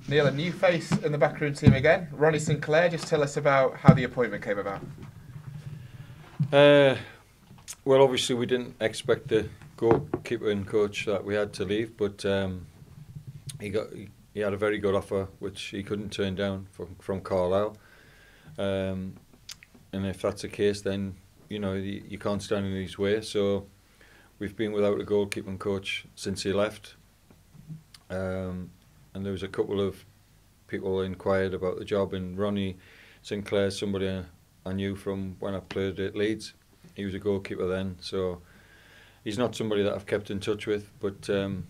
Neil, a new face in the backroom team again. Ronnie Sinclair, just tell us about how the appointment came about. Well, obviously we didn't expect the goalkeeper and coach that we had to leave, but he had a very good offer which he couldn't turn down from Carlisle. And if that's the case, then you can't stand in his way. So we've been without a goalkeeping coach since he left. And there was a couple of people inquired about the job, and Ronnie Sinclair, somebody I knew from when I played at Leeds. He was a goalkeeper then, so he's not somebody that I've kept in touch with, but and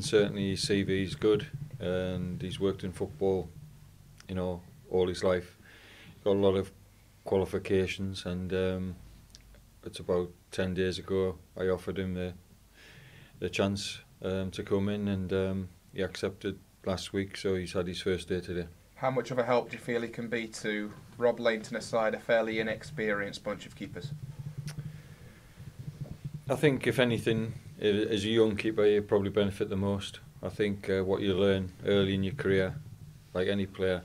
certainly his CV is good, and he's worked in football, all his life. Got a lot of qualifications, and it's about 10 days ago I offered him the chance to come in, and he accepted last week, so he's had his first day today. How much of a help do you feel he can be to Rob Leighton aside, a fairly inexperienced bunch of keepers? I think, if anything, as a young keeper, you probably benefit the most. I think what you learn early in your career, like any player,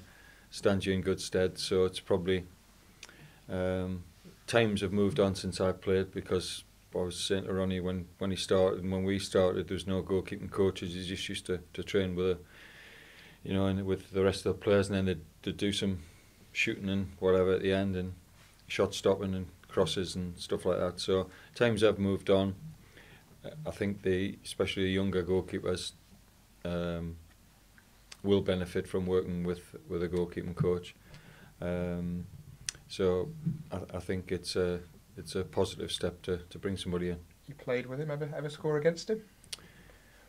stands you in good stead. So it's probably times have moved on since I played, because I was saying to Ronnie when he started and when we started, there was no goalkeeping coaches. He just used to train with and with the rest of the players, and then they'd do some shooting and whatever at the end, and shot stopping and crosses and stuff like that. So times have moved on. I think especially the younger goalkeepers will benefit from working with a goalkeeping coach. So I think it's a positive step to bring somebody in. You played with him, ever score against him?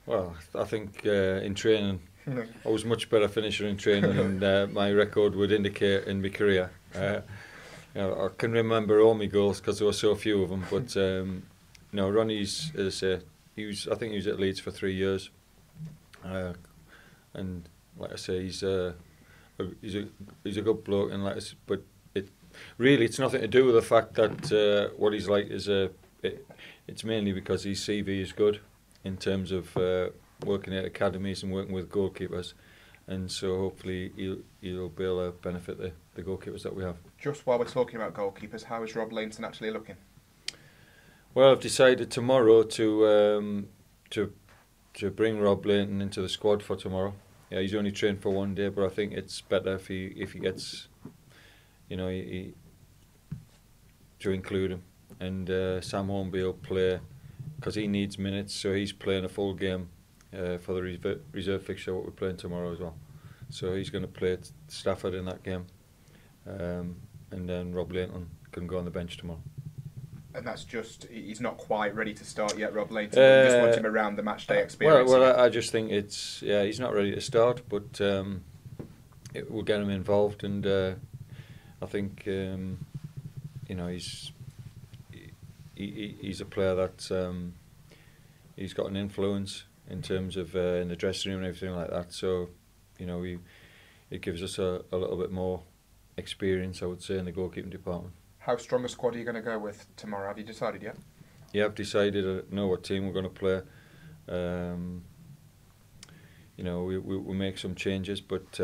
Well, I think in training I was much better finisher in training than my record would indicate in my career. I can remember all my goals because there were so few of them. But Ronnie's, as I say, I think he was at Leeds for 3 years, and like I say, he's a good bloke, and but it's nothing to do with the fact that what he's like is it's mainly because his CV is good in terms of working at academies and working with goalkeepers, and so hopefully he'll be able to benefit the goalkeepers that we have. Just while we're talking about goalkeepers, how is Rob Leighton actually looking? Well, I've decided tomorrow to bring Rob Leighton into the squad for tomorrow. Yeah, he's only trained for 1 day, but I think it's better if he gets, to include him. And Sam Hornby will play because he needs minutes, so he's playing a full game for the reserve fixture what we're playing tomorrow as well. So he's going to play at Stafford in that game, and then Rob Leighton can go on the bench tomorrow. And that's just, he's not quite ready to start yet, Rob Leighton. You just want him around the match day experience. Well, I just think he's not ready to start, but it will get him involved, and I think he's a player that he's got an influence in terms of in the dressing room and everything like that. So it gives us a little bit more experience, I would say, in the goalkeeping department. How strong a squad are you going to go with tomorrow? Have you decided yet? Yeah, I've decided. I know what team we're going to play. We make some changes, but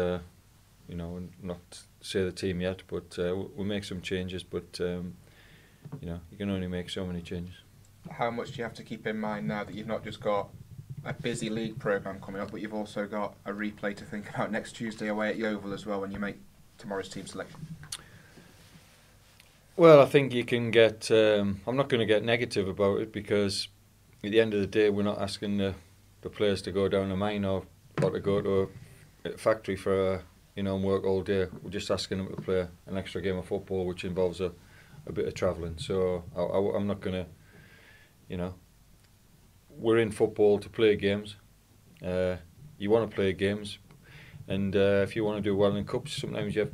not say the team yet. But we'll make some changes. But you can only make so many changes. How much do you have to keep in mind now that you've not just got a busy league programme coming up, but you've also got a replay to think about next Tuesday away at Yeovil as well when you make tomorrow's team selection? Well, I think you can get. I'm not going to get negative about it, because at the end of the day, we're not asking the players to go down a mine or to go to a factory for and work all day. We're just asking them to play an extra game of football, which involves a bit of travelling. So I'm not going to. We're in football to play games. You want to play games, and if you want to do well in cups, sometimes you have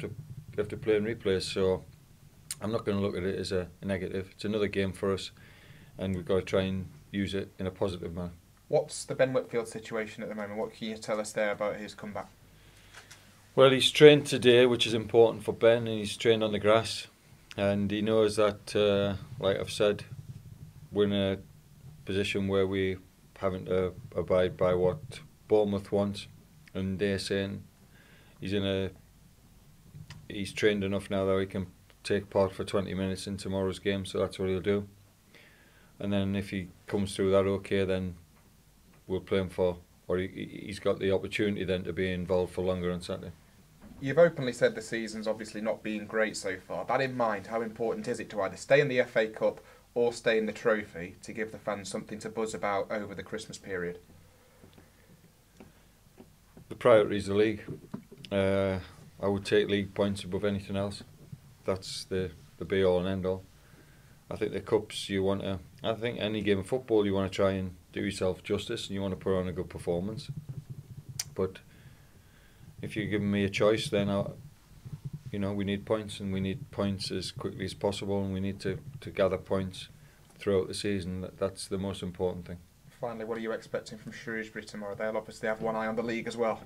to play in replays. So I'm not going to look at it as a negative. It's another game for us, and we've got to try and use it in a positive manner. What's the Ben Whitfield situation at the moment? What can you tell us there about his comeback? Well, he's trained today, which is important for Ben, and he's trained on the grass, and he knows that, like I've said, we're in a position where we haven't to abide by what Bournemouth wants, and they're saying he's trained enough now that he can take part for 20 minutes in tomorrow's game, so that's what he'll do. And then if he comes through that okay, then we'll play him for, or he's got the opportunity then to be involved for longer on Saturday. You've openly said the season's obviously not been great so far. That in mind, how important is it to either stay in the FA Cup or stay in the trophy to give the fans something to buzz about over the Christmas period? The priority is the league. I would take league points above anything else. That's the be all and end all. I think the cups I think any game of football you want to try and do yourself justice and you want to put on a good performance. But if you're giving me a choice, then we need points, and we need points as quickly as possible, and we need to gather points throughout the season. That's the most important thing. Finally, what are you expecting from Shrewsbury tomorrow? They'll obviously have one eye on the league as well.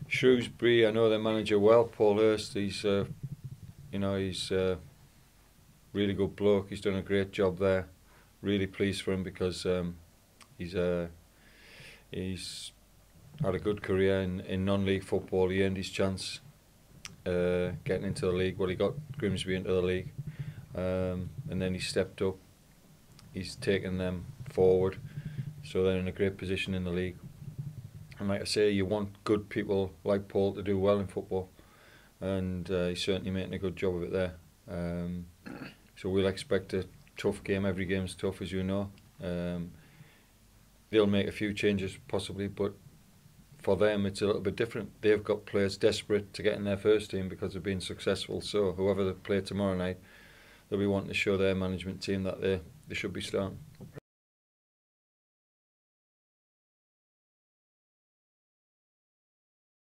Shrewsbury, I know their manager well, Paul Hurst. He's really good bloke. He's done a great job there. Really pleased for him because he's had a good career in non-league football. He earned his chance getting into the league. Well, he got Grimsby into the league, and then he stepped up. He's taken them forward, so they're in a great position in the league. And like I say, you want good people like Paul to do well in football, and he's certainly making a good job of it there. So we'll expect a tough game. Every game's tough, as you know. They'll make a few changes possibly, but for them it's a little bit different. They've got players desperate to get in their first team because they've been successful. So whoever they play tomorrow night, they'll be wanting to show their management team that they should be starting.